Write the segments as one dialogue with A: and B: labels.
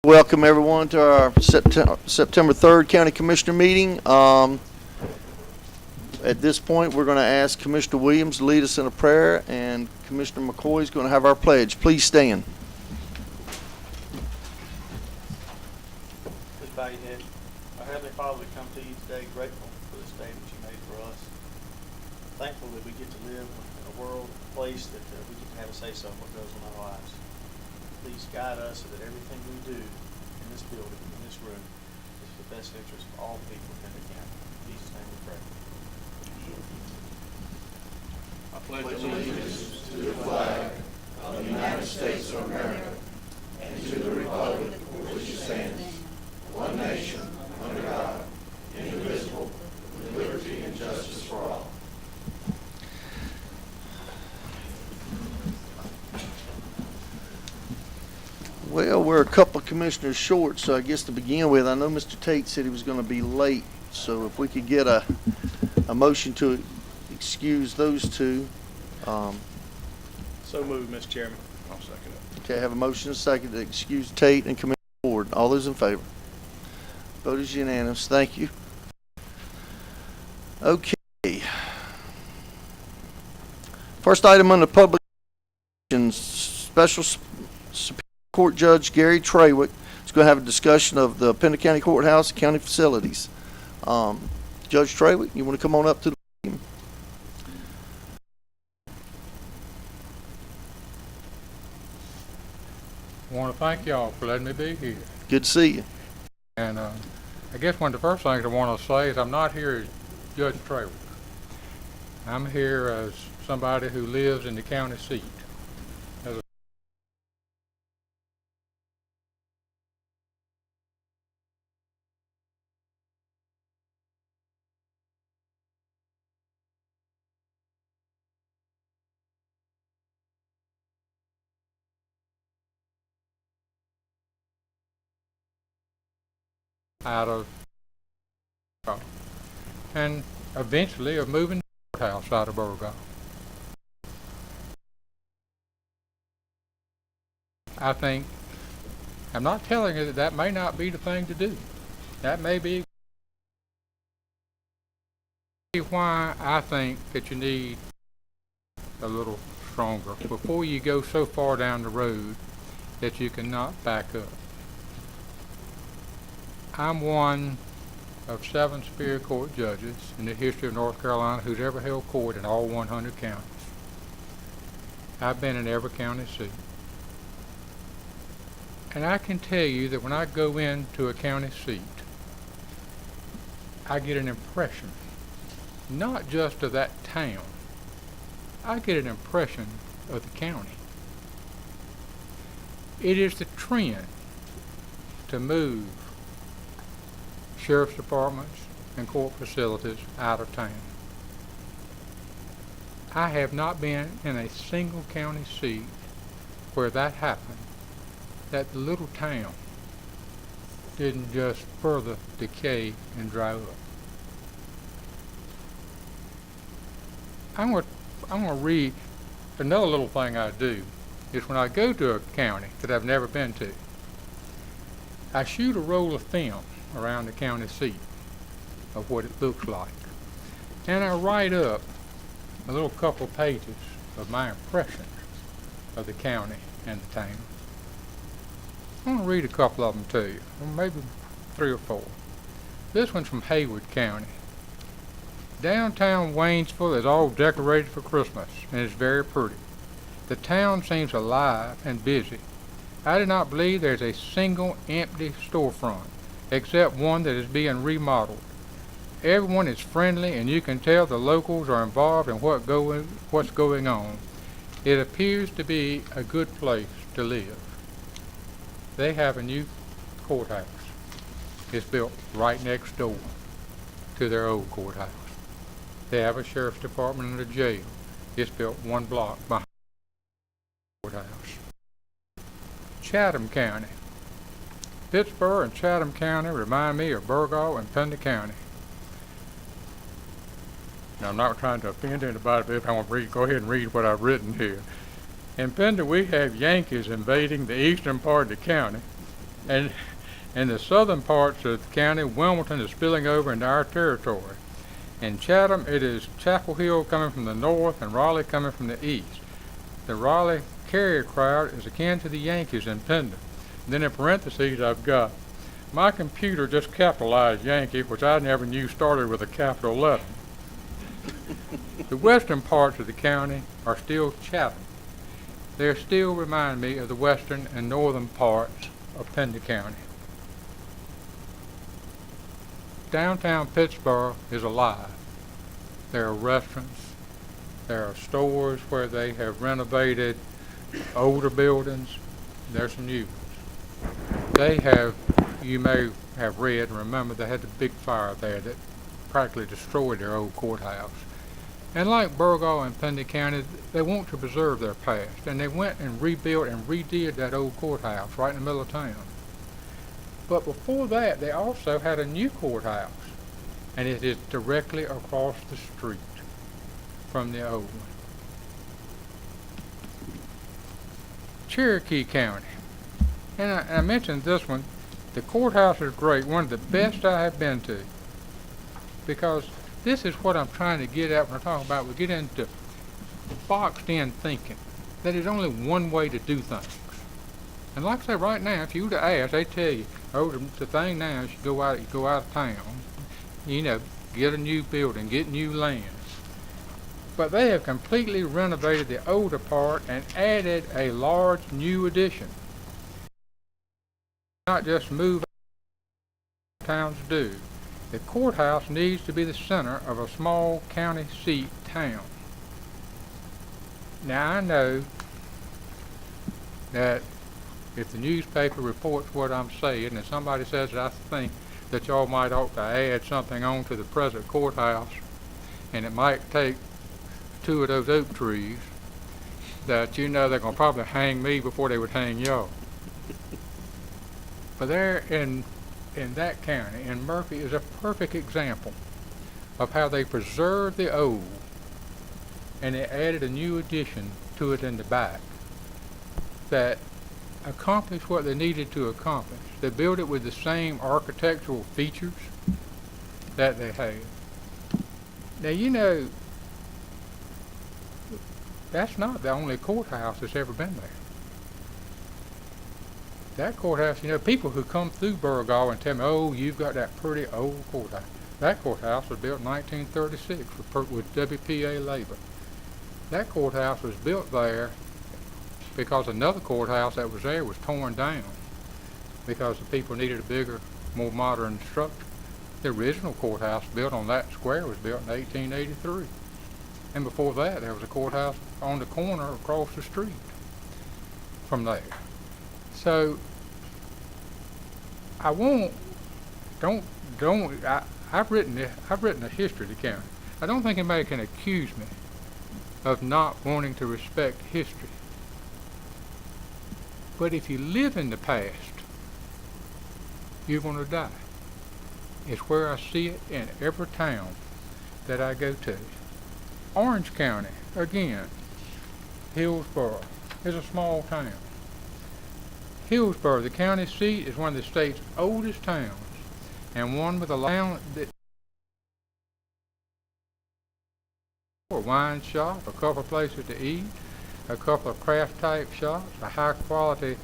A: Welcome everyone to our September 3rd County Commissioner meeting. At this point, we're going to ask Commissioner Williams to lead us in a prayer, and Commissioner McCoy is going to have our pledge. Please stand.
B: Please bow your head. Our Heavenly Father, we come to you today grateful for this day that you made for us. Thankful that we get to live in a world, a place that we get to have a say-so in what goes on in our lives. Please guide us so that everything we do in this building, in this room, is for the best interest of all people in the county. In Jesus' name we pray. I pledge
C: allegiance to the flag of the United States of America and to the republic for which it stands, one nation, under God, indivisible, with liberty and justice for all.
A: Well, we're a couple of commissioners short, so I guess to begin with, I know Mr. Tate said he was going to be late, so if we could get a motion to excuse those two.
B: So moved, Mr. Chairman. I'll second it.
A: Okay, I have a motion and a second to excuse Tate and Commissioner Ward. All those in favor? Vote is unanimous. Thank you. Okay. First item on the public special Superior Court Judge Gary Trawick is going to have a discussion of the Pender County Courthouse and county facilities. Judge Trawick, you want to come on up to the podium?
D: I want to thank y'all for letting me be here.
A: Good to see you.
D: And I guess one of the first things I want to say is I'm not here as Judge Trawick. I'm here as somebody who lives in the county seat. Out of and eventually of moving the courthouse out of Burgaw. I think, I'm not telling you that that may not be the thing to do. That may be why I think that you need a little stronger before you go so far down the road that you cannot back up. I'm one of 7 Superior Court judges in the history of North Carolina who's ever held court in all 100 counties. I've been in every county seat. And I can tell you that when I go into a county seat, I get an impression, not just of that town, I get an impression of the county. It is the trend to move sheriff's departments and court facilities out of town. I have not been in a single county seat where that happened, that the little town didn't just further decay and dry up. I'm going to read another little thing I do is when I go to a county that I've never been to, I shoot a roll of film around the county seat of what it looks like. And I write up a little couple of pages of my impressions of the county and the town. I'm going to read a couple of them to you, or maybe 3 or 4. This one's from Haywood County. Downtown Waynesville is all decorated for Christmas and is very pretty. The town seems alive and busy. I do not believe there's a single empty storefront, except one that is being remodeled. Everyone is friendly and you can tell the locals are involved in what's going on. It appears to be a good place to live. They have a new courthouse. It's built right next door to their old courthouse. They have a sheriff's department and a jail. It's built 1 block behind the courthouse. Chatham County. Pittsburgh and Chatham County remind me of Burgaw and Pender County. Now, I'm not trying to offend anybody, but if I want to go ahead and read what I've written here. In Pender, we have Yankees invading the eastern part of the county And in the southern parts of the county, Wilmington is spilling over into our territory. In Chatham, it is Chapel Hill coming from the north and Raleigh coming from the east. The Raleigh carrier crowd is akin to the Yankees in Pender. Then in parentheses, I've got, my computer just capitalized Yankee, which I never knew started with a capital letter. The western parts of the county are still Chatham. They still remind me of the western and northern parts of Pender County. Downtown Pittsburgh is alive. There are restaurants, there are stores where they have renovated older buildings, there's some new ones. They have, you may have read and remember, they had the big fire there that practically destroyed their old courthouse. And like Burgaw and Pender County, they want to preserve their past, and they went and rebuilt and redid that old courthouse right in the middle of town. But before that, they also had a new courthouse, and it is directly across the street from the old one. Cherokee County, and I mentioned this one, the courthouse is great, one of the best I have been to, because this is what I'm trying to get at when I talk about we get into boxed-in thinking. That there's only one way to do things. And like I say, right now, if you were to ask, they tell you, oh, the thing now is you go out of town, get a new building, get new land. But they have completely renovated the older part and added a large new addition. Not just move towns do. The courthouse needs to be the center of a small county seat town. Now I know that if the newspaper reports what I'm saying and somebody says that I think that y'all might ought to add something on to the present courthouse, and it might take 2 of those oak trees, that they're going to probably hang me before they would hang y'all. But there in that county, in Murphy, is a perfect example of how they preserved the old and they added a new addition to it in the back that accomplished what they needed to accomplish. They built it with the same architectural features that they had. Now, that's not the only courthouse that's ever been there. That courthouse, people who come through Burgaw and tell me, oh, you've got that pretty old courthouse. That courthouse was built in 1936 with WPA labor. That courthouse was built there because another courthouse that was there was torn down because the people needed a bigger, more modern structure. The original courthouse built on that square was built in 1883. And before that, there was a courthouse on the corner across the street from there. So I've written a history of the county. I don't think anybody can accuse me of not wanting to respect history. But if you live in the past, you're going to die. It's where I see it in every town that I go to. Orange County, again, Hillsborough is a small town. Hillsborough, the county seat, is one of the state's oldest towns, and one with a wine shop, a couple of places to eat, a couple of craft type shops, a high quality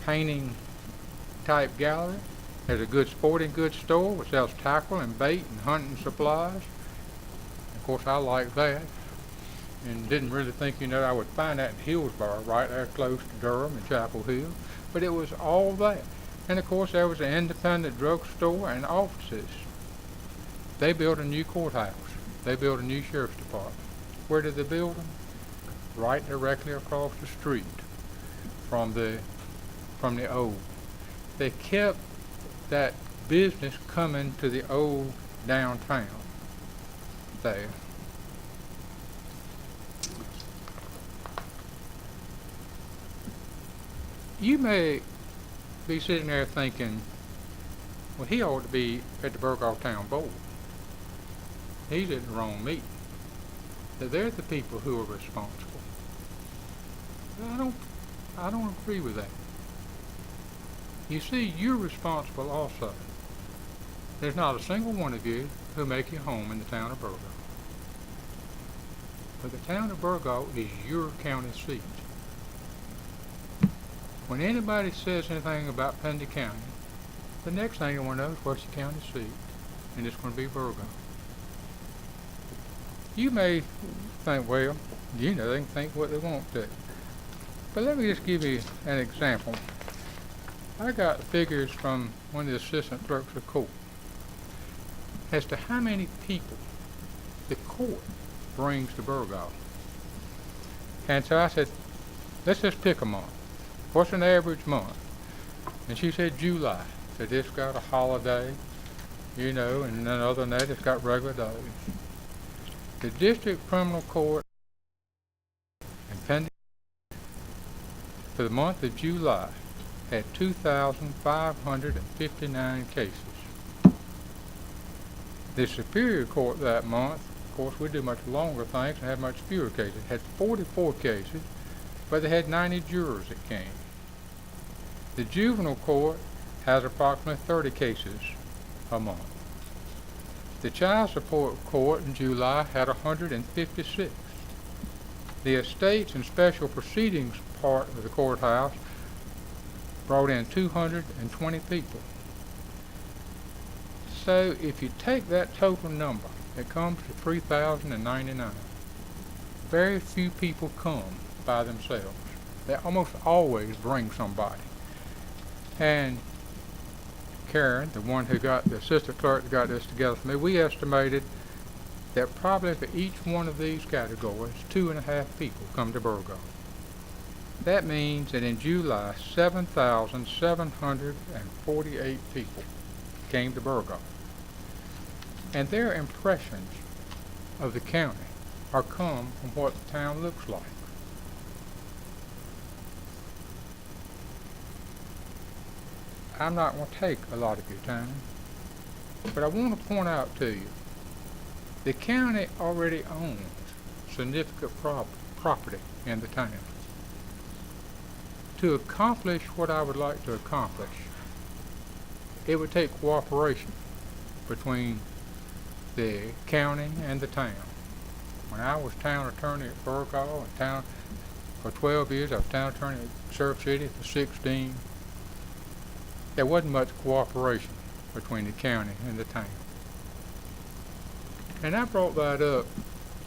D: painting type gallery. There's a good sporting goods store which sells tackle and bait and hunting supplies. Of course, I like that, and didn't really think, I would find that in Hillsborough, right there close to Durham and Chapel Hill. But it was all that. And of course, there was an independent drugstore and offices. They built a new courthouse. They built a new sheriff's department. Where did they build them? Right directly across the street from the old. They kept that business coming to the old downtown there. You may be sitting there thinking, well, he ought to be at the Burgaw Town Board. He's at the wrong meeting. That they're the people who are responsible. I don't agree with that. You see, you're responsible also. There's not a single one of you who make your home in the town of Burgo. But the town of Burgo is your county seat. When anybody says anything about Pender County, the next thing you want to know is what's your county seat, and it's going to be Burgo. You may think, well, they can think what they want to. But let me just give you an example. I got figures from one of the assistant clerks of court as to how many people the court brings to Burgo. And so I said, let's just pick a month. What's an average month? And she said July. I said, it's got a holiday, and then other than that, it's got regular days. The district criminal court in Pender for the month of July had 2,559 cases. The Superior Court that month, of course, we do much longer things and have much fewer cases, had 44 cases, but they had 90 jurors that came. The Juvenile Court has approximately 30 cases a month. The Child Support Court in July had 156. The Estates and Special Proceedings part of the courthouse brought in 220 people. So if you take that total number, it comes to 3,099. Very few people come by themselves. They almost always bring somebody. And Karen, the one who got the assistant clerk that got this together for me, we estimated that probably for each one of these categories, 2.5 people come to Burgo. That means that in July, 7,748 people came to Burgo. And their impressions of the county are come from what the town looks like. I'm not going to take a lot of your time, but I want to point out to you, the county already owns significant property in the town. To accomplish what I would like to accomplish, it would take cooperation between the county and the town. When I was town attorney at Burgo and town for 12 years, I was town attorney at Surf City for 16. There wasn't much cooperation between the county and the town. And I brought that up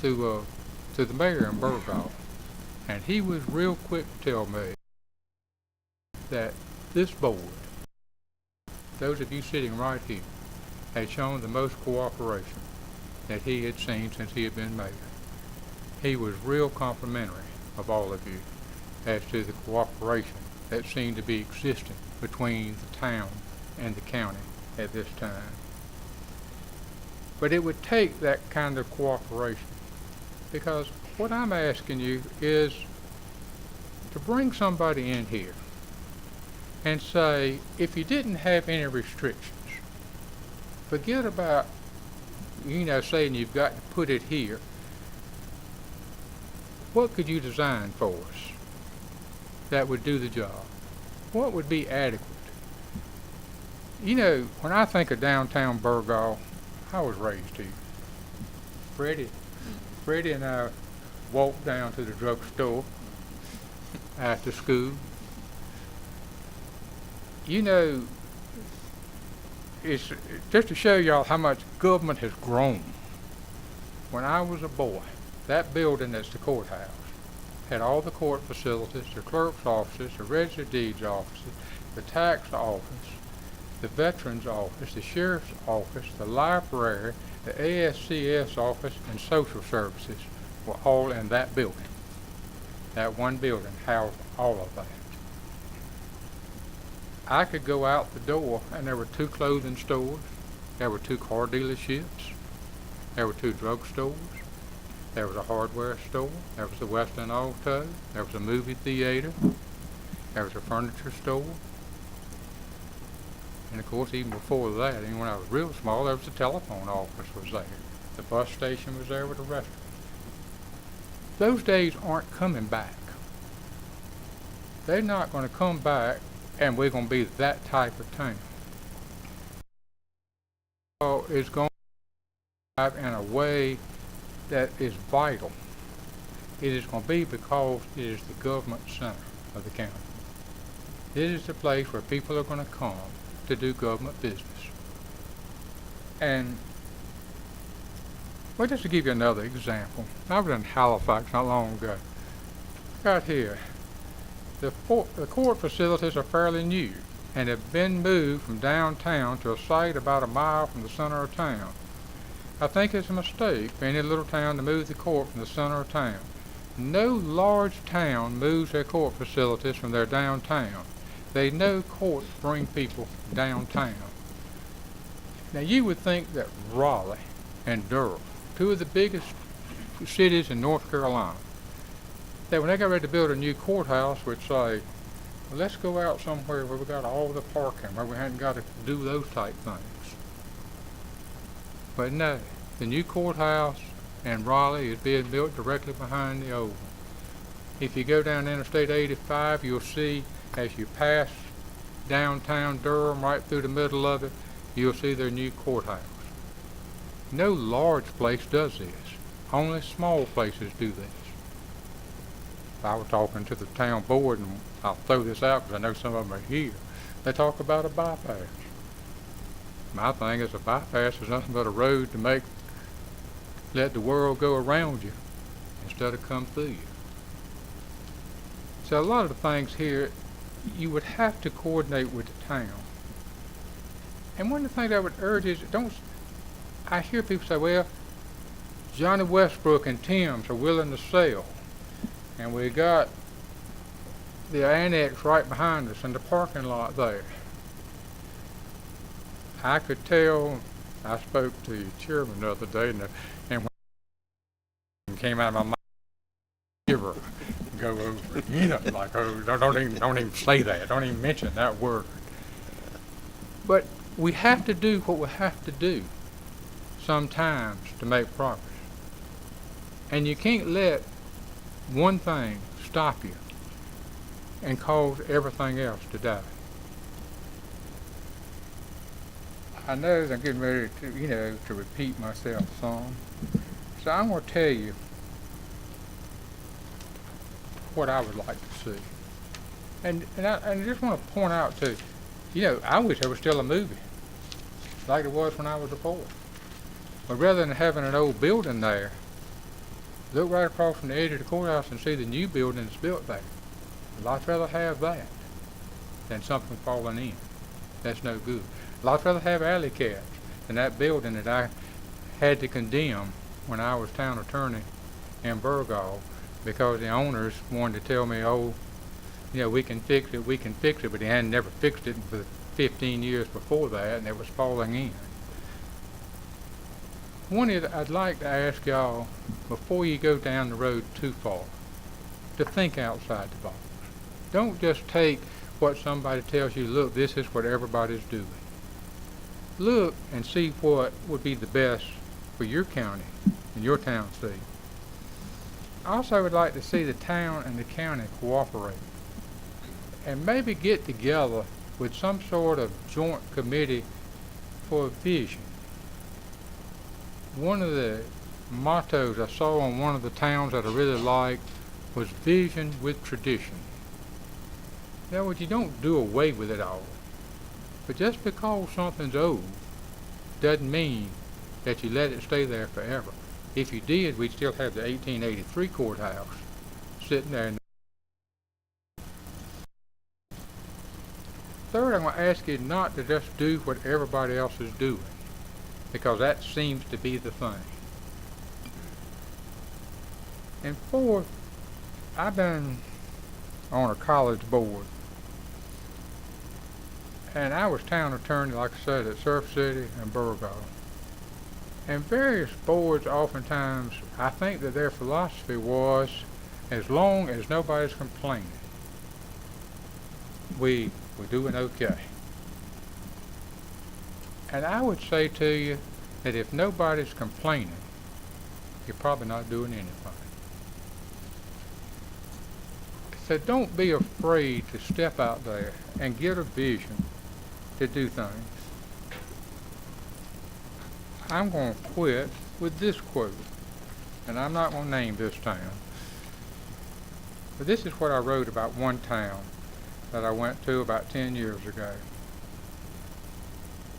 D: to the mayor in Burgo, and he was real quick to tell me that this board, those of you sitting right here, had shown the most cooperation that he had seen since he had been mayor. He was real complimentary of all of you as to the cooperation that seemed to be existing between the town and the county at this time. But it would take that kind of cooperation, because what I'm asking you is to bring somebody in here and say, if you didn't have any restrictions, forget about, saying you've got to put it here. What could you design for us that would do the job? What would be adequate? When I think of downtown Burgo, I was raised here. Freddie and I walked down to the drugstore after school. It's just to show y'all how much government has grown. When I was a boy, that building that's the courthouse had all the court facilities, the clerk's offices, the register of deeds offices, the tax office, the veterans office, the sheriff's office, the library, the ASCS office, and social services were all in that building. That one building housed all of that. I could go out the door and there were 2 clothing stores, there were 2 car dealerships, there were 2 drugstores, there was a hardware store, there was a Western Auto, there was a movie theater, there was a furniture store. And of course, even before that, and when I was real small, there was a telephone office was there. The bus station was there with a restaurant. Those days aren't coming back. They're not going to come back and we're going to be that type of town. It's going to have in a way that is vital. It is going to be because it is the government center of the county. This is the place where people are going to come to do government business. And well, just to give you another example, I was in Halifax not long ago. Got here, the court facilities are fairly new and have been moved from downtown to a site about a mile from the center of town. I think it's a mistake for any little town to move the court from the center of town. No large town moves their court facilities from their downtown. They know courts bring people downtown. Now you would think that Raleigh and Durham, two of the biggest cities in North Carolina, that when they got ready to build a new courthouse would say, well, let's go out somewhere where we got all the parking, where we hadn't got to do those type things. But no, the new courthouse in Raleigh is being built directly behind the old one. If you go down Interstate 85, you'll see as you pass downtown Durham, right through the middle of it, you'll see their new courthouse. No large place does this. Only small places do this. I was talking to the town board, and I'll throw this out because I know some of them are here. They talk about a bypass. My thing is a bypass is nothing but a road to let the world go around you instead of come through you. So a lot of the things here, you would have to coordinate with the town. And one of the things I would urge is, I hear people say, well, Johnny Westbrook and Tim's are willing to sell. And we got the annex right behind us in the parking lot there. I could tell, I spoke to the chairman the other day, and when it came out of my mouth, giver, go over, like, oh, don't even say that, don't even mention that word. But we have to do what we have to do sometimes to make progress. And you can't let one thing stop you and cause everything else to die. I know I'm getting ready to repeat myself some. So I'm going to tell you what I would like to see. And I just want to point out too, I wish there was still a movie like it was when I was a boy. But rather than having an old building there, look right across from the edge of the courthouse and see the new building that's built there. I'd lots rather have that than something falling in. That's no good. Lots rather have alley cats than that building that I had to condemn when I was town attorney in Burgaw because the owners wanted to tell me, oh, we can fix it, but they hadn't never fixed it for 15 years before that, and it was falling in. One is, I'd like to ask y'all, before you go down the road too far, to think outside the box. Don't just take what somebody tells you, look, this is what everybody's doing. Look and see what would be the best for your county and your town seat. I also would like to see the town and the county cooperate and maybe get together with some sort of joint committee for a vision. One of the mottos I saw in one of the towns that I really liked was vision with tradition. In other words, you don't do away with it all. But just because something's old doesn't mean that you let it stay there forever. If you did, we'd still have the 1883 courthouse sitting there. Third, I'm going to ask you not to just do what everybody else is doing, because that seems to be the thing. And fourth, I've been on a college board, and I was town attorney, like I said, at Surf City and Burgaw. And various boards, oftentimes, I think that their philosophy was, as long as nobody's complaining, we're doing okay. And I would say to you that if nobody's complaining, you're probably not doing anything. So don't be afraid to step out there and get a vision to do things. I'm going to quit with this quote, and I'm not going to name this town. But this is what I wrote about one town that I went to about 10 years ago.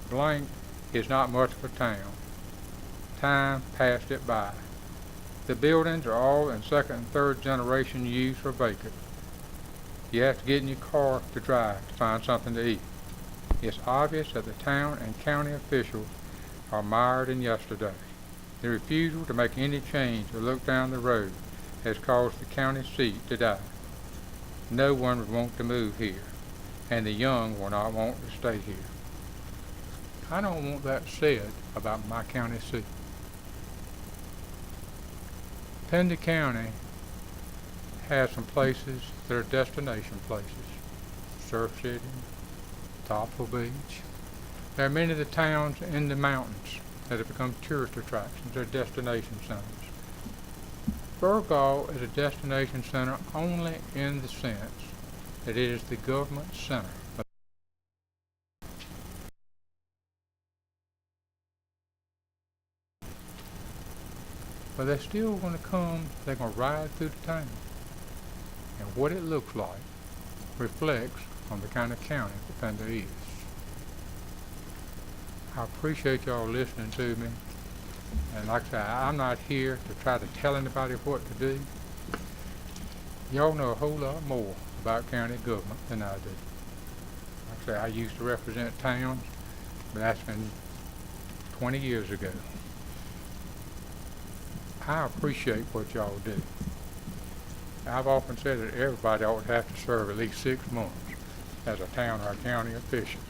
D: Blank is not much of a town. Time passed it by. The buildings are all in second and third generation use or vacant. You have to get in your car to drive to find something to eat. It's obvious that the town and county officials are mired in yesterday. The refusal to make any change or look down the road has caused the county seat to die. No one would want to move here, and the young will not want to stay here. I don't want that said about my county seat. Pender County has some places that are destination places. Surf City, Topsail Beach. There are many of the towns in the mountains that have become tourist attractions. They're destination centers. Burgaw is a destination center only in the sense that it is the government center. But they're still going to come, they're going to ride through the town. And what it looks like reflects on the kind of county that Pender is. I appreciate y'all listening to me. And like I said, I'm not here to try to tell anybody what to do. Y'all know a whole lot more about county government than I do. Like I say, I used to represent towns, but that's been 20 years ago. I appreciate what y'all do. I've often said that everybody ought to have to serve at least 6 months as a town or a county official,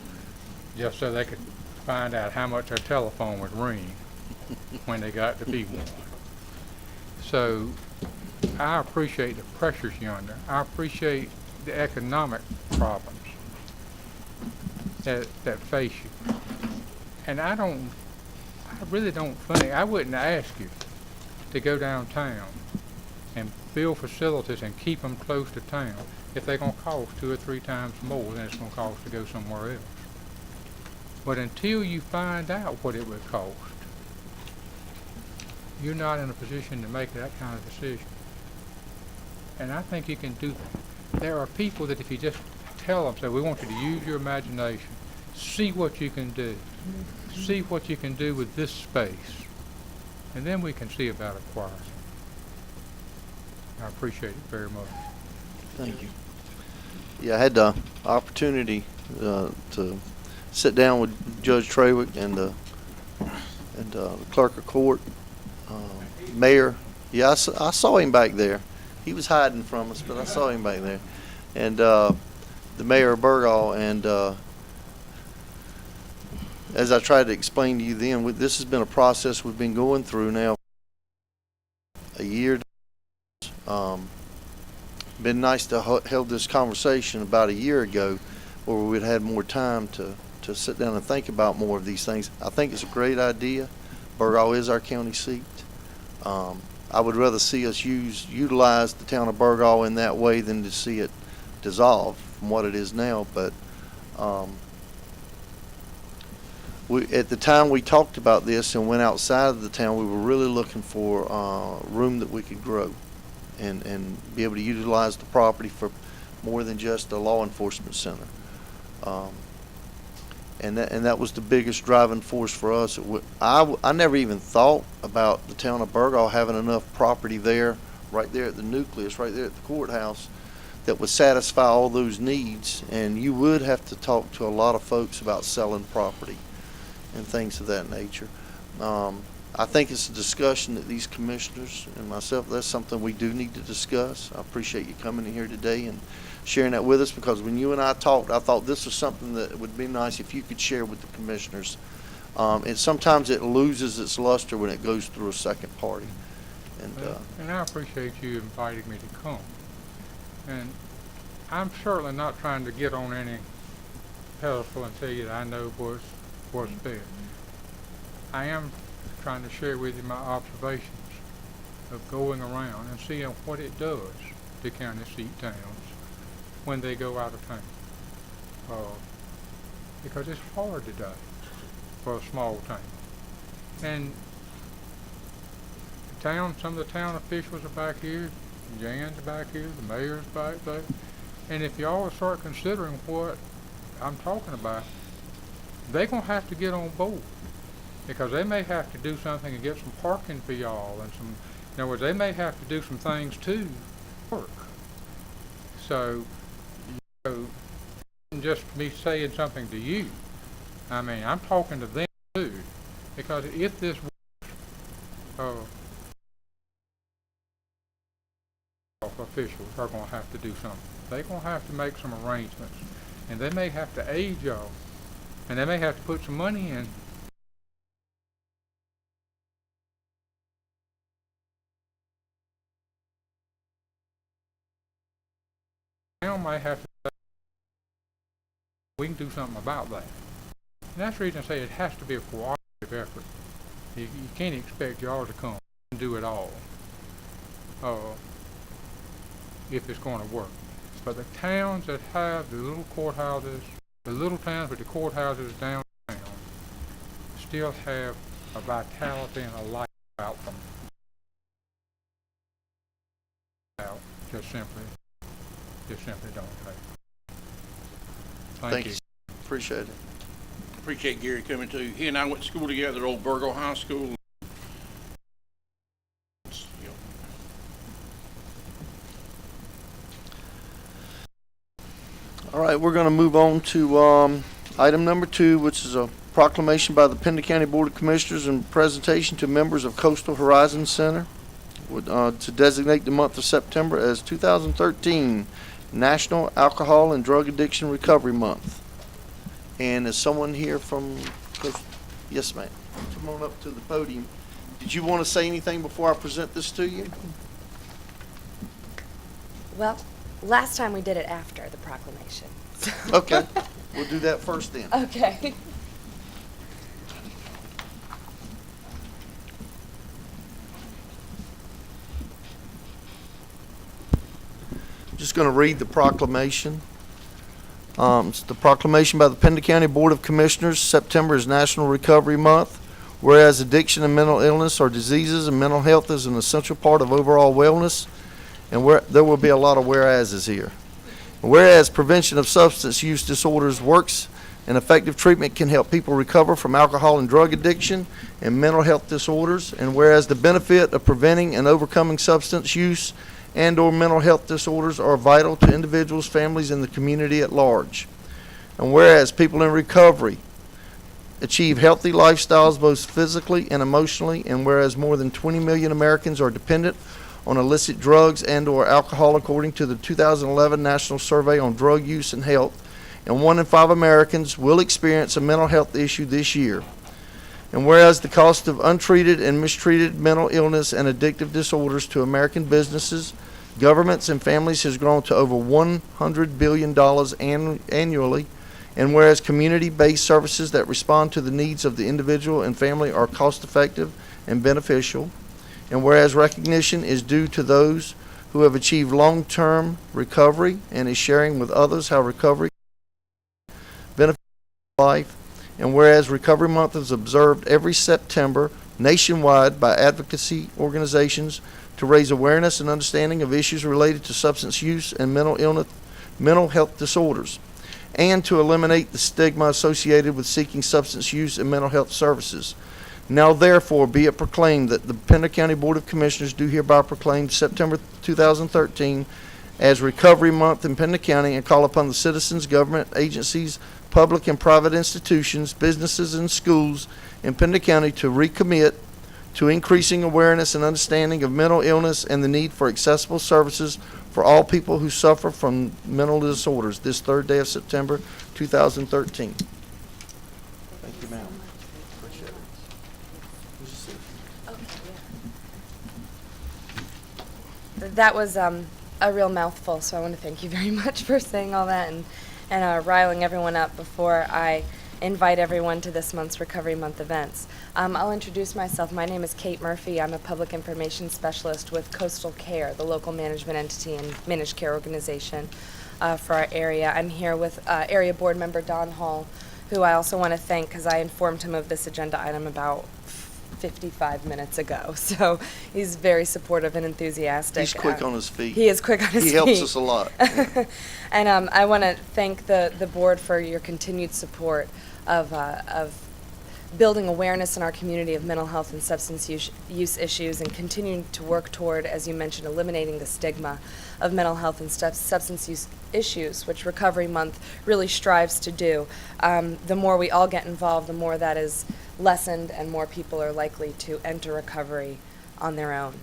D: just so they could find out how much their telephone would ring when they got to be one. So I appreciate the pressures yonder. I appreciate the economic problems that face you. And I really don't think, I wouldn't ask you to go downtown and build facilities and keep them close to town if they're going to cost 2 or 3 times more than it's going to cost to go somewhere else. But until you find out what it would cost, you're not in a position to make that kind of decision. And I think you can do that. There are people that if you just tell them, say, we want you to use your imagination, see what you can do, see what you can do with this space, and then we can see about acquiring. I appreciate it very much.
A: Thank you. Yeah, I had the opportunity to sit down with Judge Trawick and the clerk of court, mayor. Yeah, I saw him back there. He was hiding from us, but I saw him back there. And the mayor of Burgaw. And as I tried to explain to you then, this has been a process we've been going through now a year. Been nice to held this conversation about a year ago where we'd had more time to sit down and think about more of these things. I think it's a great idea. Burgaw is our county seat. I would rather see us utilize the town of Burgaw in that way than to see it dissolve from what it is now. But at the time we talked about this and went outside of the town, we were really looking for room that we could grow and be able to utilize the property for more than just a law enforcement center. And that was the biggest driving force for us. I never even thought about the town of Burgaw having enough property there, right there at the nucleus, right there at the courthouse, that would satisfy all those needs. And you would have to talk to a lot of folks about selling property and things of that nature. I think it's a discussion that these commissioners and myself, that's something we do need to discuss. I appreciate you coming in here today and sharing that with us, because when you and I talked, I thought this was something that would be nice if you could share with the commissioners. And sometimes it loses its luster when it goes through a second party.
D: And I appreciate you inviting me to come. And I'm certainly not trying to get on any pedestal and tell you that I know what's there. I am trying to share with you my observations of going around and seeing what it does the county seat towns when they go out of town. Because it's hard today for a small town. And some of the town officials are back here, Jan's back here, the mayor's back there. And if y'all start considering what I'm talking about, they're going to have to get on board. Because they may have to do something and get some parking for y'all and some, in other words, they may have to do some things to work. So, just me saying something to you, I mean, I'm talking to them too. Because if this works, officials are going to have to do something. They're going to have to make some arrangements. And they may have to aid y'all. And they may have to put some money in. Now might have to say, we can do something about that. And that's the reason I say it has to be a cooperative effort. You can't expect y'all to come and do it all. If it's going to work. But the towns that have the little courthouses, the little towns with the courthouses downtown, still have a vitality and a life about them. Just simply don't have. Thank you.
A: Appreciate it.
C: Appreciate Gary coming too. He and I went to school together at Old Burgo High School.
A: All right, we're going to move on to item number 2, which is a proclamation by the Pender County Board of Commissioners and presentation to members of Coastal Horizon Center to designate the month of September as 2013 National Alcohol and Drug Addiction Recovery Month. And is someone here from Coastal? Yes, ma'am. Come on up to the podium. Did you want to say anything before I present this to you?
E: Well, last time we did it after the proclamation. So.
A: Okay, we'll do that first then.
E: Okay.
A: Just going to read the proclamation. It's the proclamation by the Pender County Board of Commissioners. September is National Recovery Month. Whereas addiction and mental illness are diseases and mental health is an essential part of overall wellness, and there will be a lot of whereases here. Whereas prevention of substance use disorders works and effective treatment can help people recover from alcohol and drug addiction and mental health disorders, and whereas the benefit of preventing and overcoming substance use and or mental health disorders are vital to individuals, families, and the community at large. And whereas people in recovery achieve healthy lifestyles both physically and emotionally, and whereas more than 20 million Americans are dependent on illicit drugs and or alcohol according to the 2011 National Survey on Drug Use and Health, and 1 in 5 Americans will experience a mental health issue this year. And whereas the cost of untreated and mistreated mental illness and addictive disorders to American businesses, governments, and families has grown to over $100 billion annually, and whereas community-based services that respond to the needs of the individual and family are cost-effective and beneficial, and whereas recognition is due to those who have achieved long-term recovery and is sharing with others how recovery benefits life, and whereas Recovery Month is observed every September nationwide by advocacy organizations to raise awareness and understanding of issues related to substance use and mental health disorders, and to eliminate the stigma associated with seeking substance use and mental health services. Now therefore be it proclaimed that the Pender County Board of Commissioners do hereby proclaim September 2013 as Recovery Month in Pender County, and call upon the citizens, government agencies, public and private institutions, businesses, and schools in Pender County to recommit to increasing awareness and understanding of mental illness and the need for accessible services for all people who suffer from mental disorders this 3rd day of September 2013. Thank you, ma'am. Appreciate it.
E: That was a real mouthful, so I want to thank you very much for saying all that and riling everyone up before I invite everyone to this month's Recovery Month events. I'll introduce myself. My name is Kate Murphy. I'm a public information specialist with Coastal Care, the local management entity and managed care organization for our area. I'm here with area board member Don Hall, who I also want to thank because I informed him of this agenda item about 55 minutes ago. So he's very supportive and enthusiastic.
A: He's quick on his feet.
E: He is quick on his feet.
A: He helps us a lot. Yeah.
E: And I want to thank the board for your continued support of building awareness in our community of mental health and substance use issues, and continuing to work toward, as you mentioned, eliminating the stigma of mental health and substance use issues, which Recovery Month really strives to do. The more we all get involved, the more that is lessened and more people are likely to enter recovery on their own.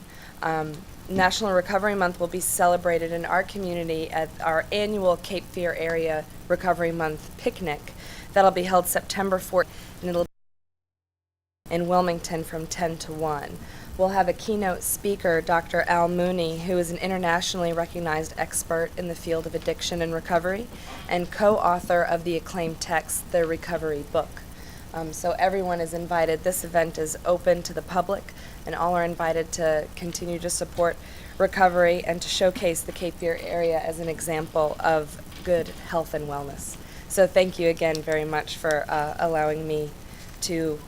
E: National Recovery Month will be celebrated in our community at our annual Cape Fear Area Recovery Month picnic that'll be held September 4th, and it'll be in Wilmington from 10 to 1. We'll have a keynote speaker, Dr. Al Mooney, who is an internationally recognized expert in the field of addiction and recovery and co-author of the acclaimed text, The Recovery Book. So everyone is invited. This event is open to the public, and all are invited to continue to support recovery and to showcase the Cape Fear area as an example of good health and wellness. So thank you again very much for allowing me to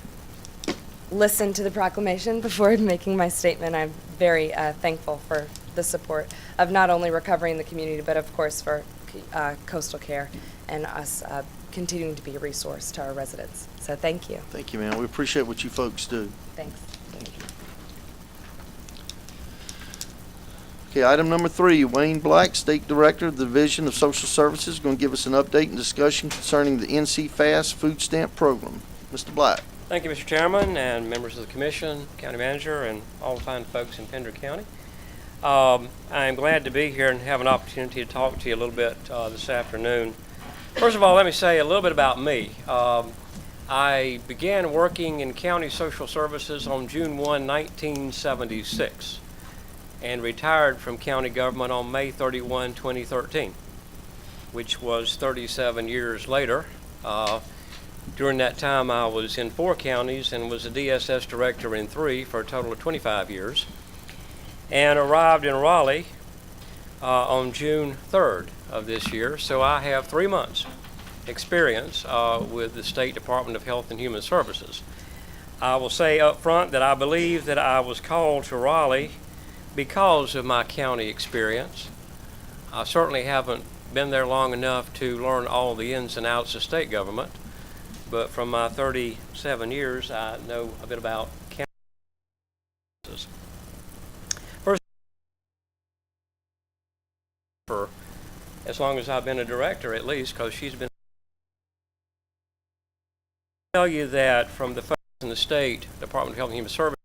E: listen to the proclamation before making my statement. I'm very thankful for the support of not only recovery in the community, but of course for Coastal Care and us continuing to be a resource to our residents. So thank you.
A: Thank you, man. We appreciate what you folks do.
E: Thanks.
A: Thank you. Okay, item number 3, Wayne Black, State Director of the Division of Social Services, going to give us an update and discussion concerning the NC Fast Food Stamp Program. Mr. Black.
F: Thank you, Mr. Chairman, and members of the Commission, County Manager, and all the fine folks in Pender County. I'm glad to be here and have an opportunity to talk to you a little bit this afternoon. First of all, let me say a little bit about me. I began working in county social services on June 1, 1976, and retired from county government on May 31, 2013, which was 37 years later. During that time, I was in 4 counties and was a DSS director in 3 for a total of 25 years, and arrived in Raleigh on June 3rd of this year. So I have 3 months experience with the State Department of Health and Human Services. I will say up front that I believe that I was called to Raleigh because of my county experience. I certainly haven't been there long enough to learn all the ins and outs of state government, but from my 37 years, I know a bit about county services. First, for as long as I've been a director, at least, because she's been. I'll tell you that from the folks in the State Department of Health and Human Services,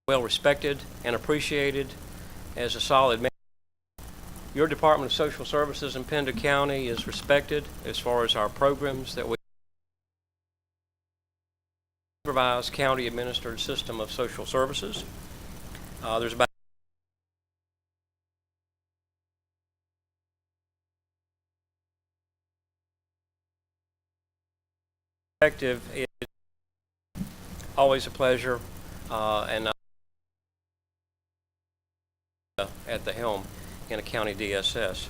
F: well respected and appreciated as a solid man. Your Department of Social Services in Pender County is respected as far as our programs that we supervise county administered system of social services. There's about effective. It's always a pleasure, and at the helm in a county DSS.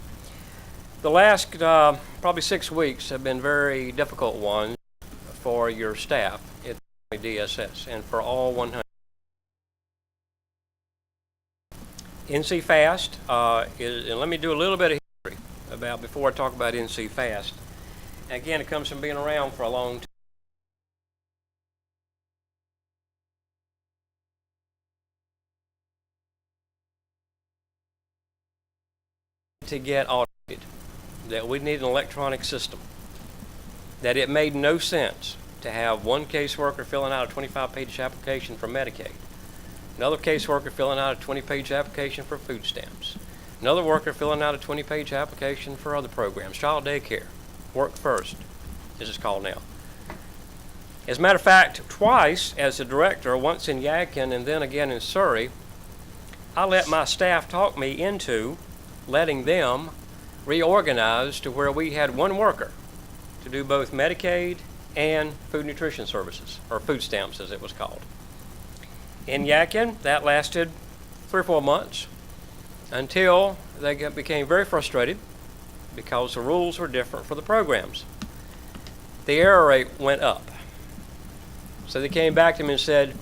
F: The last probably 6 weeks have been very difficult ones for your staff at the county DSS and for all 100. NC Fast is, and let me do a little bit of history about before I talk about NC Fast. And again, it comes from being around for a long time. To get automated, that we need an electronic system, that it made no sense to have one caseworker filling out a 25-page application for Medicaid, another caseworker filling out a 20-page application for food stamps, another worker filling out a 20-page application for other programs, child daycare, Work First, as it's called now. As a matter of fact, twice as a director, once in Yadkin and then again in Surrey, I let my staff talk me into letting them reorganize to where we had one worker to do both Medicaid and food nutrition services, or food stamps as it was called. In Yadkin, that lasted 3 or 4 months until they became very frustrated because the rules were different for the programs. The error rate went up. So they came back to me and said,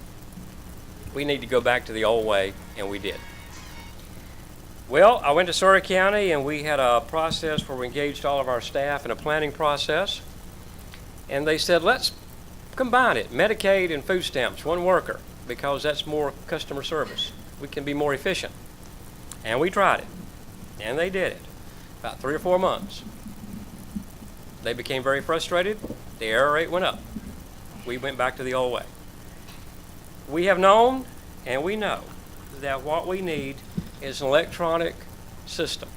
F: we need to go back to the old way, and we did. Well, I went to Surrey County, and we had a process where we engaged all of our staff in a planning process, and they said, let's combine it, Medicaid and food stamps, one worker, because that's more customer service. We can be more efficient. And we tried it, and they did it. About 3 or 4 months. They became very frustrated. The error rate went up. We went back to the old way. We have known, and we know, that what we need is an electronic system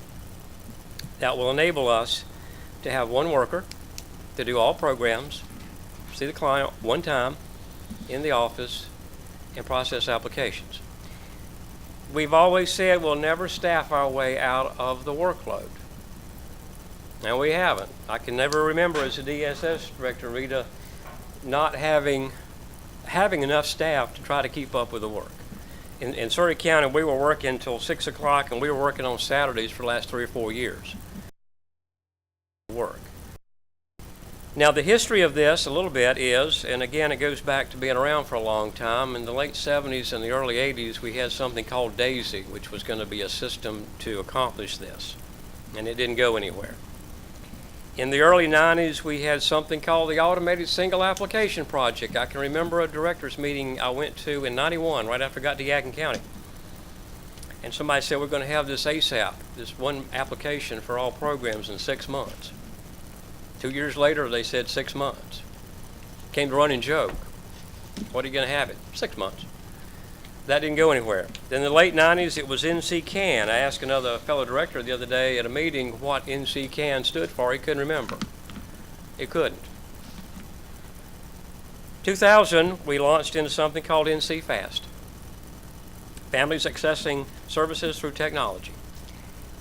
F: that will enable us to have one worker to do all programs, see the client one time in the office, and process applications. We've always said we'll never staff our way out of the workload. And we haven't. I can never remember as a DSS director, Rita, not having enough staff to try to keep up with the work. In Surrey County, we were working until 6 o'clock, and we were working on Saturdays for the last 3 or 4 years. Work. Now, the history of this a little bit is, and again, it goes back to being around for a long time. In the late 70s and the early 80s, we had something called DAISY, which was going to be a system to accomplish this, and it didn't go anywhere. In the early 90s, we had something called the Automated Single Application Project. I can remember a director's meeting I went to in 91, right after I got to Yadkin County. And somebody said, we're going to have this ASAP, this one application for all programs in 6 months. 2 years later, they said 6 months. Came to running joke. What are you going to have it? 6 months. That didn't go anywhere. Then in the late 90s, it was NC-CAN. I asked another fellow director the other day at a meeting what NC-CAN stood for. He couldn't remember. He couldn't. 2000, we launched into something called NC-FAST. Families Accessing Services Through Technology.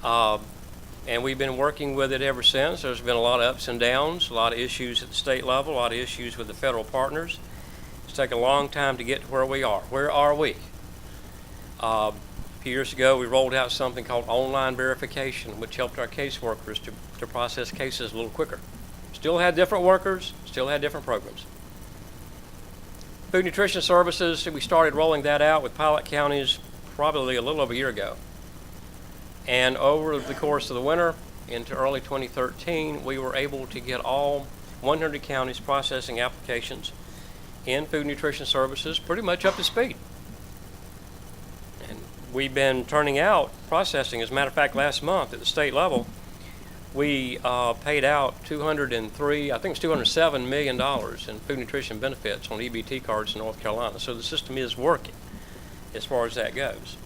F: And we've been working with it ever since. There's been a lot of ups and downs, a lot of issues at the state level, a lot of issues with the federal partners. It's taken a long time to get to where we are. Where are we? A few years ago, we rolled out something called online verification, which helped our caseworkers to process cases a little quicker. Still had different workers, still had different programs. Food nutrition services, we started rolling that out with pilot counties probably a little over a year ago. And over the course of the winter into early 2013, we were able to get all 100 counties processing applications in food nutrition services pretty much up to speed. And we've been turning out processing. As a matter of fact, last month at the state level, we paid out $207 million in food nutrition benefits on EBT cards in North Carolina. So the system is working as far as that goes.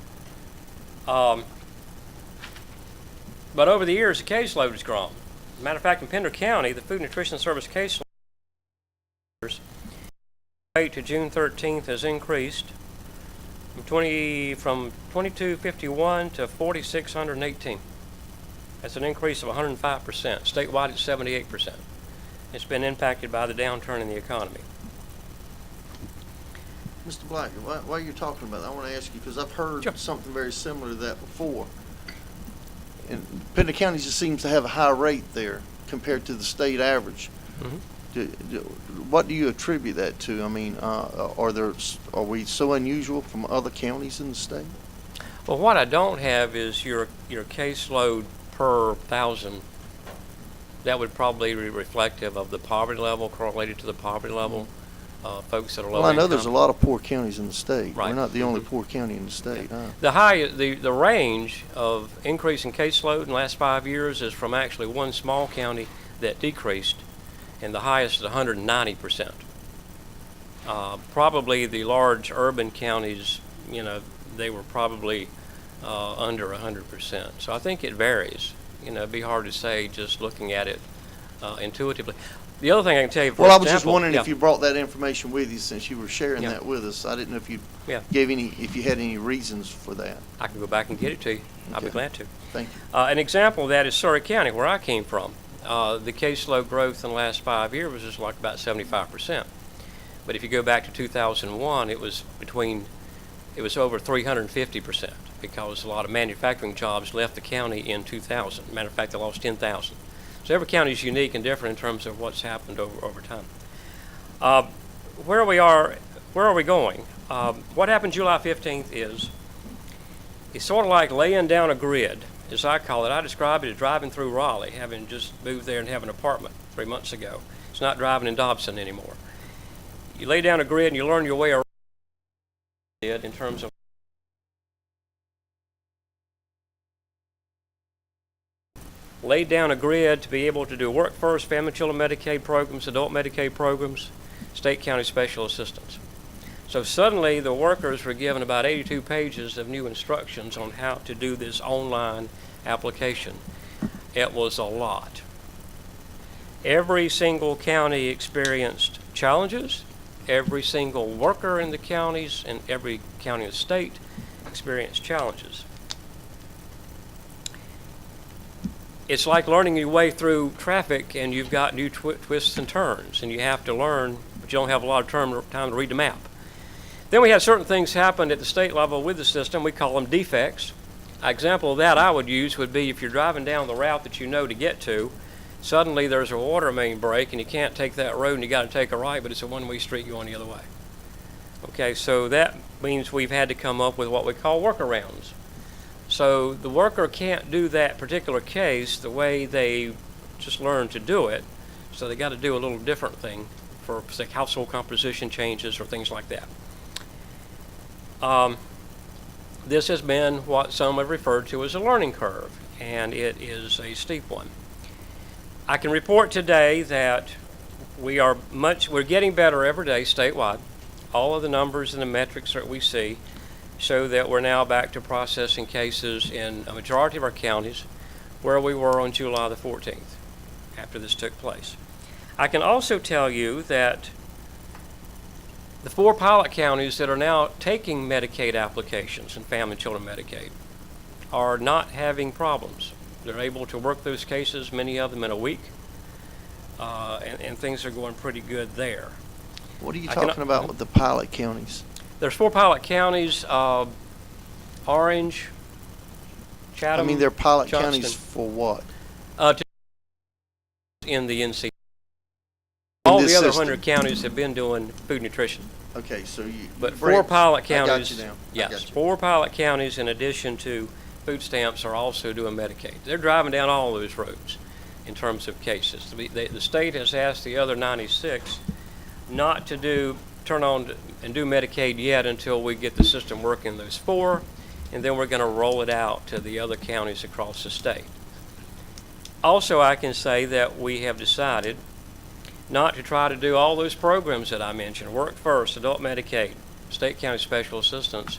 F: But over the years, the caseload has grown. As a matter of fact, in Pender County, the food nutrition service caseload to June 13th has increased from 2251 to 4618. That's an increase of 105%. Statewide, it's 78%. It's been impacted by the downturn in the economy.
A: Mr. Black, while you're talking about that, I want to ask you, because I've heard
F: Sure.
A: something very similar to that before. And Pender County just seems to have a high rate there compared to the state average.
F: Mhm.
A: What do you attribute that to? I mean, are we so unusual from other counties in the state?
F: Well, what I don't have is your caseload per 1,000. That would probably be reflective of the poverty level, correlated to the poverty level. Folks that are low
A: Well, I know
F: income.
A: there's a lot of poor counties in the state.
F: Right.
A: We're not the only poor county in the state, huh?
F: The range of increase in caseload in the last 5 years is from actually one small county that decreased, and the highest is 190%. Probably the large urban counties, they were probably under 100%. So I think it varies. It'd be hard to say just looking at it intuitively. The other thing I can tell you, for
A: Well, I was just
F: example-
A: wondering
F: yeah.
A: if you brought that information with you since you were sharing
F: Yeah.
A: that with us. I didn't know if you
F: Yeah.
A: if you had any reasons for that.
F: I can go back and get it to you. I'll be
A: Okay.
F: glad to.
A: Thank you.
F: An example of that is Surrey County, where I came from. the caseload growth in the last 5 years was just like about 75%. But if you go back to 2001, it was over 350% because a lot of manufacturing jobs left the county in 2000. Matter of fact, they lost 10,000. So every county is unique and different in terms of what's happened over time. Where we are going? What happened July 15th is it's sort of like laying down a grid, as I call it. I describe it as driving through Raleigh, having just moved there and have an apartment 3 months ago. It's not driving in Dobson anymore. You lay down a grid and you learn your way around it in terms of laid down a grid to be able to do work first, family children Medicaid programs, adult Medicaid programs, state county special assistance. So suddenly the workers were given about 82 pages of new instructions on how to do this online application. It was a lot. Every single county experienced challenges. Every single worker in the counties and every county and state experienced challenges. It's like learning your way through traffic and you've got new twists and turns and you have to learn, but you don't have a lot of time to read the map. Then we have certain things happen at the state level with the system. We call them defects. An example of that I would use would be if you're driving down the route that you know to get to, suddenly there's a water main break and you can't take that road and you got to take a right, but it's a one-way street going the other way. Okay, so that means we've had to come up with what we call workarounds. So the worker can't do that particular case the way they just learned to do it, so they got to do a little different thing for, say, household composition changes or things like that. This has been what some have referred to as a learning curve, and it is a steep one. I can report today that we're getting better every day statewide. All of the numbers and the metrics that we see show that we're now back to processing cases in a majority of our counties where we were on July the 14th after this took place. I can also tell you that the 4 pilot counties that are now taking Medicaid applications and family and children Medicaid are not having problems. They're able to work those cases, many of them in a week, and things are going pretty good there.
A: What are you talking about with the pilot counties?
F: There's 4 pilot counties, Orange, Chatham,
A: I mean, they're pilot
F: Johnston,
A: counties for what?
F: in the NC. All
A: this
F: the other
A: system.
F: 100 counties have been doing food nutrition.
A: Okay, so you.
F: But
A: Brent,
F: 4 pilot
A: I got
F: counties,
A: you now. I
F: yes,
A: got you.
F: 4 pilot counties in addition to food stamps are also doing Medicaid. They're driving down all those roads in terms of cases. The state has asked the other 96 not to turn on and do Medicaid yet until we get the system working in those 4, and then we're going to roll it out to the other counties across the state. Also, I can say that we have decided not to try to do all those programs that I mentioned, Work First, Adult Medicaid, State County Special Assistance,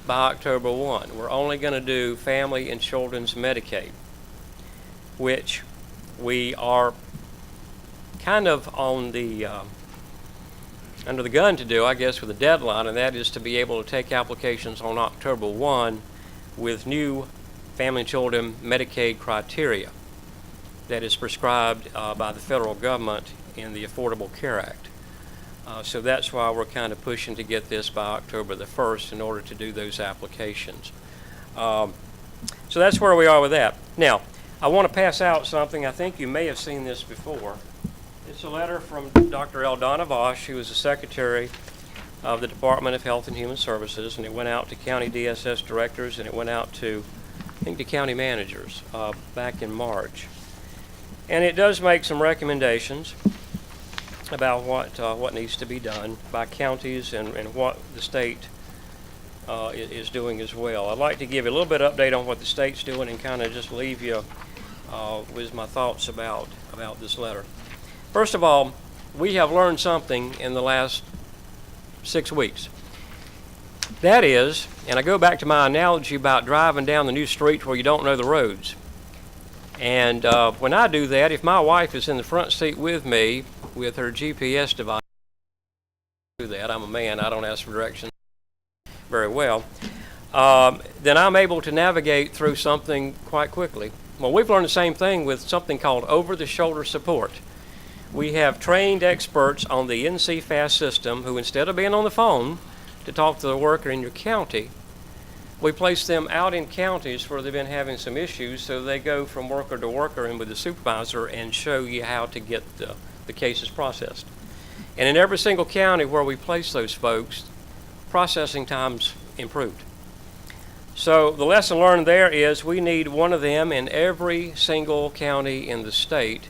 F: by October 1. We're only going to do Family and Children's Medicaid, which we are kind of on the under the gun to do, I guess, with a deadline, and that is to be able to take applications on October 1 with new Family and Children Medicaid criteria that is prescribed by the federal government in the Affordable Care Act. So that's why we're kind of pushing to get this by October the 1st in order to do those applications. So that's where we are with that. Now, I want to pass out something. I think you may have seen this before. It's a letter from Dr. Eldonna Vosh, who is the Secretary of the Department of Health and Human Services, and it went out to county DSS directors, and it went out to, I think, to county managers back in March. And it does make some recommendations about what needs to be done by counties and what the state is doing as well. I'd like to give you a little bit of update on what the state's doing and kind of just leave you with my thoughts about this letter. First of all, we have learned something in the last 6 weeks. That is, and I go back to my analogy about driving down the new streets where you don't know the roads. And when I do that, if my wife is in the front seat with me with her GPS device, I do that. I'm a man. I don't ask for directions very well. Then I'm able to navigate through something quite quickly. Well, we've learned the same thing with something called over-the-shoulder support. We have trained experts on the NC-FAST system who, instead of being on the phone to talk to the worker in your county, we place them out in counties where they've been having some issues, so they go from worker to worker and with the supervisor and show you how to get the cases processed. And in every single county where we place those folks, processing times improved. So the lesson learned there is we need one of them in every single county in the state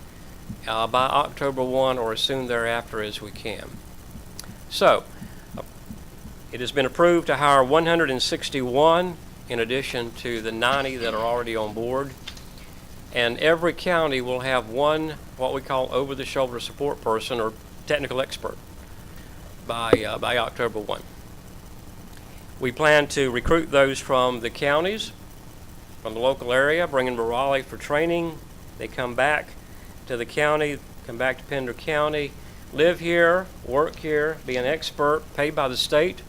F: by October 1 or as soon thereafter as we can. So it has been approved to hire 161 in addition to the 90 that are already on board. And every county will have one what we call over-the-shoulder support person or technical expert by October 1. We plan to recruit those from the counties, from the local area, bring them to Raleigh for training. They come back to the county, come back to Pender County, live here, work here, be an expert paid by the state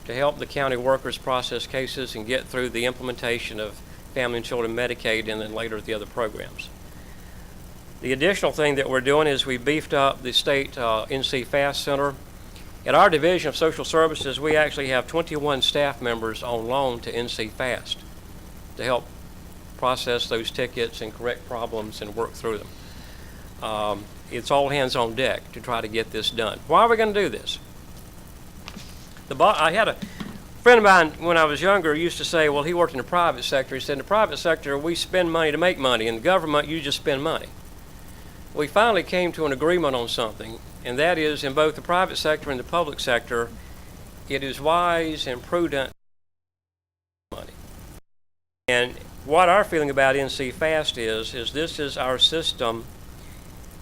F: to help the county workers process cases and get through the implementation of Family and Children Medicaid and then later the other programs. The additional thing that we're doing is we beefed up the state NC-FAST Center. At our Division of Social Services, we actually have 21 staff members on loan to NC-FAST to help process those tickets and correct problems and work through them. It's all hands on deck to try to get this done. Why are we going to do this? I had a friend of mine when I was younger used to say, well, he worked in the private sector. He said, in the private sector, we spend money to make money. In the government, you just spend money. We finally came to an agreement on something, and that is in both the private sector and the public sector, it is wise and prudent to spend money. And what our feeling about NC-FAST is this is our system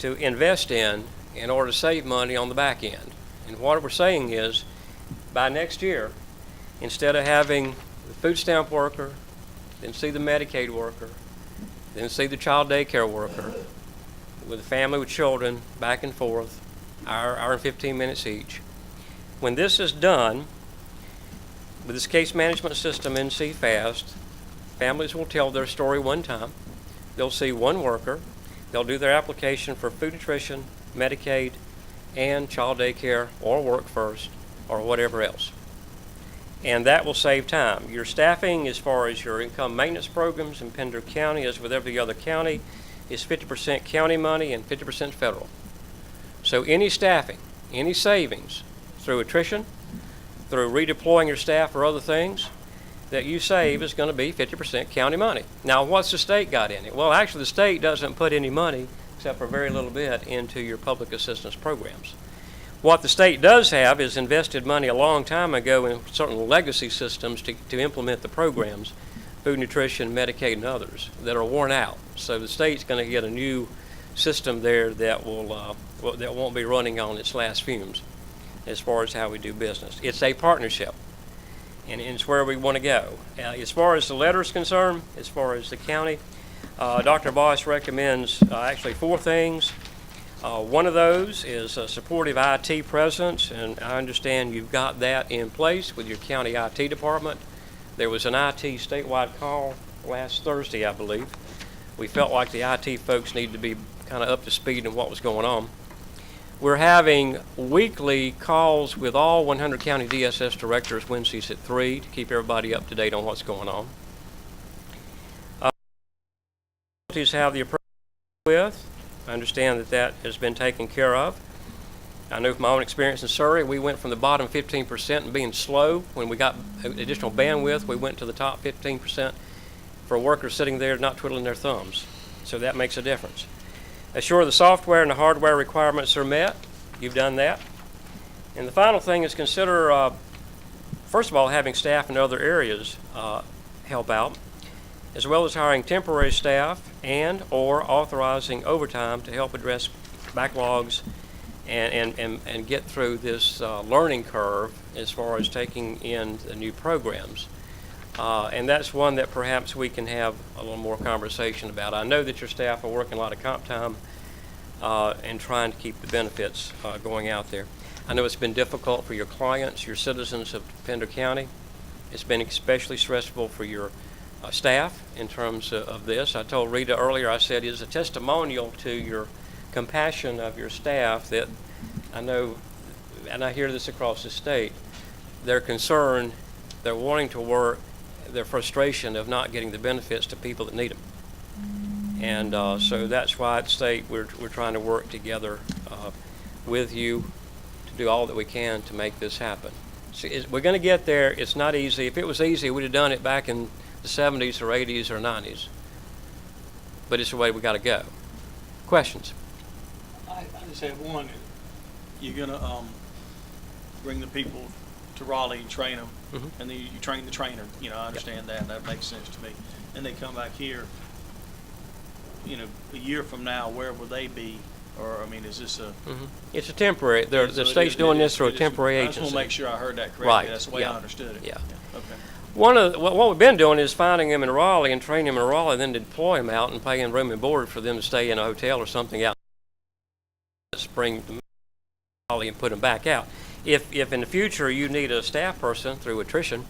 F: to invest in order to save money on the back end. And what we're saying is, by next year, instead of having the food stamp worker, then see the Medicaid worker, then see the child daycare worker, with a family with children, back and forth, hour and 15 minutes each. When this is done, with this case management system NC-FAST, families will tell their story one time. They'll see one worker. They'll do their application for food nutrition, Medicaid, and child daycare, or work first, or whatever else. And that will save time. Your staffing, as far as your income maintenance programs in Pender County, as with every other county, is 50% county money and 50% federal. So any staffing, any savings through attrition, through redeploying your staff or other things that you save is going to be 50% county money. Now, what's the state got in it? Well, actually, the state doesn't put any money, except for very little bit, into your public assistance programs. What the state does have is invested money a long time ago in certain legacy systems to implement the programs, food nutrition, Medicaid, and others that are worn out. So the state's going to get a new system there that that won't be running on its last fumes as far as how we do business. It's a partnership, and it's where we want to go. As far as the letter is concerned, as far as the county, Dr. Boss recommends actually 4 things. One of those is a supportive IT presence, and I understand you've got that in place with your county IT department. There was an IT statewide call last Thursday, I believe. We felt like the IT folks needed to be kind of up to speed on what was going on. We're having weekly calls with all 100 county DSS directors Wednesdays at 3 to keep everybody up to date on what's going on. Have the approach with. I understand that has been taken care of. I know from my own experience in Surrey, we went from the bottom 15% and being slow. When we got additional bandwidth, we went to the top 15% for workers sitting there not twiddling their thumbs. So that makes a difference. Assure the software and the hardware requirements are met. You've done that. And the final thing is consider, first of all, having staff in other areas help out, as well as hiring temporary staff and or authorizing overtime to help address backlogs and get through this learning curve as far as taking in the new programs. And that's one that perhaps we can have a little more conversation about. I know that your staff are working a lot of comp time and trying to keep the benefits going out there. I know it's been difficult for your clients, your citizens of Pender County. It's been especially stressful for your staff in terms of this. I told Rita earlier, I said, it's a testimonial to your compassion of your staff that I know, and I hear this across the state, their concern, their wanting to work, their frustration of not getting the benefits to people that need them. And so that's why at state we're trying to work together with you to do all that we can to make this happen. See, we're going to get there. It's not easy. If it was easy, we'd have done it back in the 70s or 80s or 90s. But it's the way we got to go. Questions?
B: I just have one. You're gonna bring the people to Raleigh and train them, and then you train the trainer. You know, I understand that. That makes sense to me. And they come back here. You know, a year from now, where will they be? Or I mean, is this a?
F: It's a temporary. The
B: So
F: state's
B: it
F: doing
B: is-
F: this through a
B: it is-
F: temporary
B: I
F: agency.
B: just want to make sure I heard that correctly.
F: Right,
B: That's the way
F: yeah,
B: I understood it.
F: yeah.
B: Okay.
F: What we've been doing is finding them in Raleigh and training them in Raleigh, then deploy them out and paying room and board for them to stay in a hotel or something out. Bring them to Raleigh and put them back out. If in the future you need a staff person through attrition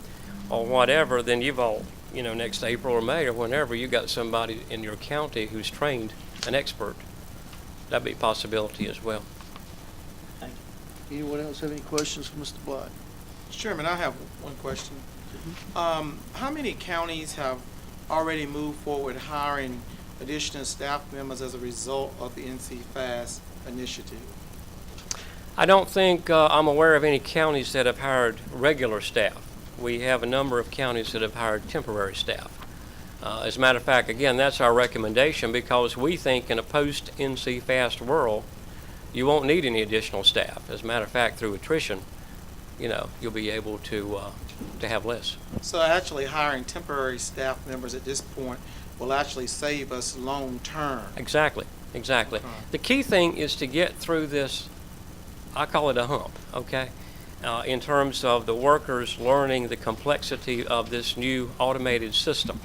F: or whatever, then you've all, you know, next April or May or whenever, you got somebody in your county who's trained, an expert. That'd be a possibility as well.
B: Thank you.
A: Anyone else have any questions for Mr. Black?
G: Mr. Chairman, I have one question. How many counties have already moved forward hiring additional staff members as a result of the NC FAST initiative?
F: I don't think I'm aware of any counties that have hired regular staff. We have a number of counties that have hired temporary staff. As a matter of fact, again, that's our recommendation because we think in a post-NC FAST world, you won't need any additional staff. As a matter of fact, through attrition, you know, you'll be able to have less.
G: So actually hiring temporary staff members at this point will actually save us long term.
F: Exactly, exactly.
G: Okay.
F: The key thing is to get through this, I call it a hump, okay? In terms of the workers learning the complexity of this new automated system.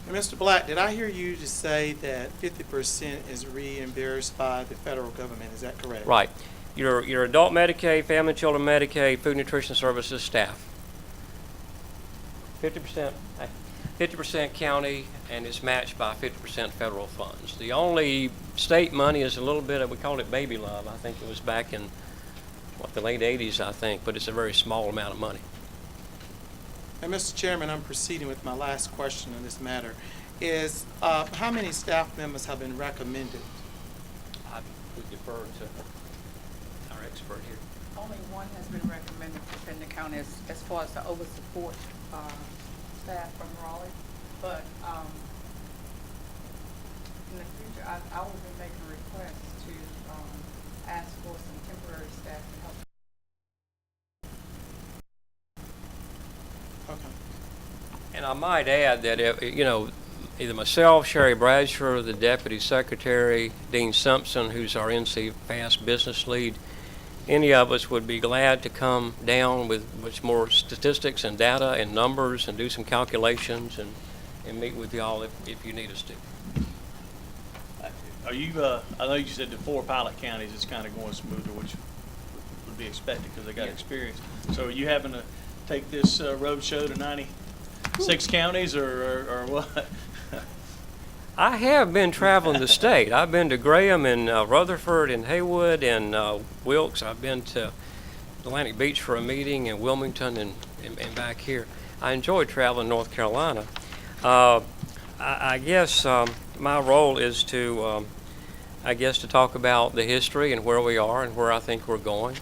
G: And Mr. Black, did I hear you just say that 50% is reimbursed by the federal government? Is that correct?
F: Right. Your adult Medicaid, family and children Medicaid, food nutrition services staff. 50% county, and it's matched by 50% federal funds. The only state money is a little bit of, we called it baby love. I think it was back in, the late 80s, I think, but it's a very small amount of money.
G: And Mr. Chairman, I'm proceeding with my last question on this matter. Is how many staff members have been recommended?
F: I would defer to our expert here.
H: Only one has been recommended for Pender County as far as the over support staff from Raleigh. But in the future, I will be making a request to ask for some temporary staff to help.
G: Okay.
F: And I might add that, either myself, Sherry Bradshaw, the Deputy Secretary, Dean Simpson, who's our NC FAST business lead, any of us would be glad to come down with much more statistics and data and numbers and do some calculations and meet with y'all if you need us to.
B: Are you? I know you said the 4 pilot counties is kind of going smoother, which would be expected because they got experience. So are you having to take this road show to 96 counties or what?
F: I have been traveling the state. I've been to Graham and Rutherford and Haywood and Wilkes. I've been to Atlantic Beach for a meeting and Wilmington and back here. I enjoy traveling North Carolina. I guess my role is to, to talk about the history and where we are and where I think we're going.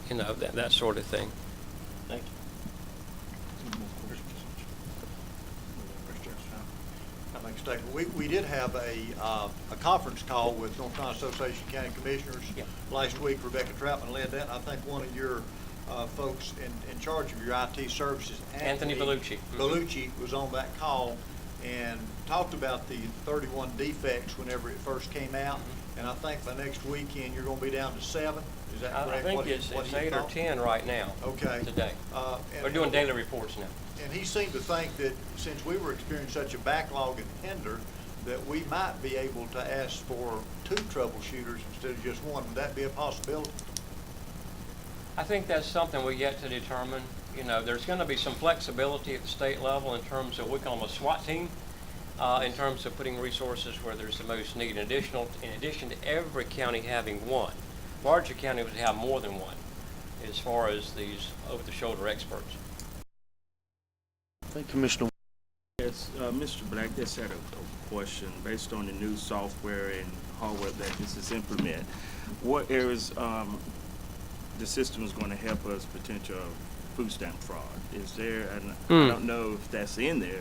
F: That sort of thing.
B: Thank you.
C: We did have a conference call with North Carolina Association of County Commissioners last week. Rebecca Troutman led that. I think one of your folks in charge of your IT services,
F: Anthony Bellucci.
C: Bellucci, was on that call and talked about the 31 defects whenever it first came out. And I think by next weekend you're going to be down to 7. Is that correct?
F: I think it's 8 or 10 right now.
C: Okay.
F: Today. We're doing daily reports now.
C: And he seemed to think that since we were experiencing such a backlog in Pender, that we might be able to ask for 2 troubleshooters instead of just 1. Would that be a possibility?
F: I think that's something we yet to determine. you know, there's going to be some flexibility at the state level in terms of, we call them a SWAT team, in terms of putting resources where there's the most need. In addition to every county having one, larger counties would have more than one as far as these over-the-shoulder experts.
A: Thank you, Commissioner.
C: Yes, Mr. Black, just had a question based on the new software and hardware that this is implement. What areas the system is going to help us potential food stamp fraud? Is there, and I don't know if that's in there.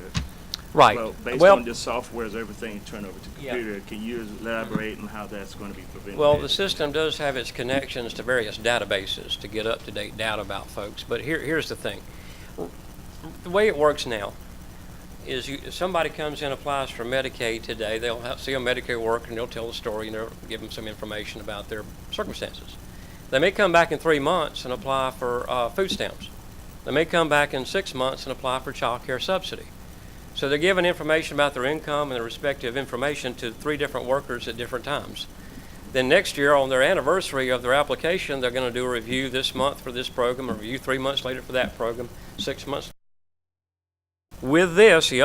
F: Right.
C: Well, based
F: Well,
C: on this software, is everything turned over to computer? Can you elaborate on how that's going to be prevented?
F: well, the system does have its connections to various databases to get up-to-date data about folks. But here's the thing. The way it works now is if somebody comes in and applies for Medicaid today, they'll see a Medicare worker and they'll tell the story and they'll give them some information about their circumstances. They may come back in 3 months and apply for food stamps. They may come back in 6 months and apply for child care subsidy. So they're giving information about their income and their respective information to 3 different workers at different times. Then next year, on their anniversary of their application, they're going to do a review this month for this program, a review 3 months later for that program, 6 months. With this, the